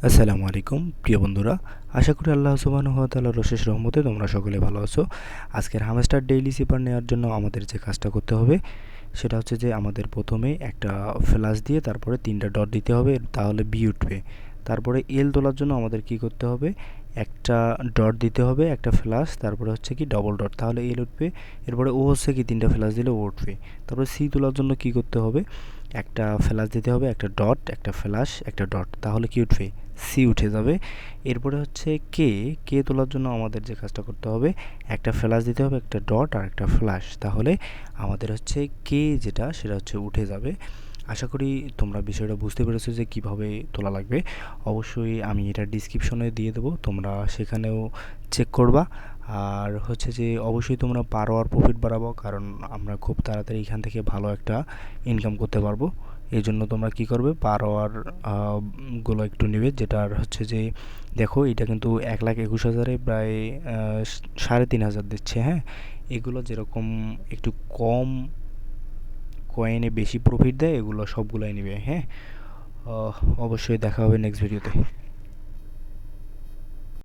আসসালামু আলাইকুম প্রিয় বন্ধুরা, আশা করি আল্লাহ সুবহানাহু ওয়া তাআলার অশেষ রহমতে তোমরা সকলে ভালো আছো। আজকের হামস্টার ডেইলি সিপার নেওয়ার জন্য আমাদের যে কাজটা করতে হবে সেটা হচ্ছে যে আমাদের প্রথমে একটা ফ্ল্যাশ দিয়ে তারপরে 3টা ডট দিতে হবে, তাহলে বি উঠবে। তারপরে এল তোলার জন্য আমাদের কি করতে হবে, একটা ডট দিতে হবে, একটা ফ্ল্যাশ, তারপরে হচ্ছে কি ডবল ডট, তাহলে এল উঠবে। এরপরে ও হচ্ছে কি 3টা ফ্ল্যাশ দিলে ও উঠবে। তারপরে সি তোলার জন্য কি করতে হবে, একটা ফ্ল্যাশ দিতে হবে, একটা ডট, একটা ফ্ল্যাশ, একটা ডট, তাহলে কি উঠবে, সি উঠে যাবে। এরপরে হচ্ছে কে, কে তোলার জন্য আমাদের যে কাজটা করতে হবে, একটা ফ্ল্যাশ দিতে হবে, একটা ডট আর একটা ফ্ল্যাশ, তাহলে আমাদের হচ্ছে কে যেটা সেটা হচ্ছে উঠে যাবে। আশা করি তোমরা বিষয়টা বুঝতে পেরেছো যে কিভাবে তোলা লাগবে। অবশ্যই আমি এটা ডিসক্রিপশনে দিয়ে দেবো, তোমরা সেখানেও চেক করবা। আর হচ্ছে যে অবশ্যই তোমরা পারো আর প্রফিট বাড়াবো, কারণ আমরা খুব তাড়াতাড়ি এখান থেকে ভালো একটা ইনকাম করতে পারবো। এই জন্য তোমরা কি করবে, পার আওয়ার গুলো একটু নেবে, যেটার হচ্ছে যে দেখো এটা কিন্তু 1,21,000-এ প্রায় 3,500 দিচ্ছে। হ্যাঁ, এগুলো যেরকম একটু কম কয়েনে বেশি প্রফিট দেয় এগুলো সবগুলাই নেবে। হ্যাঁ, অবশ্যই দেখা হবে নেক্সট ভিডিওতে।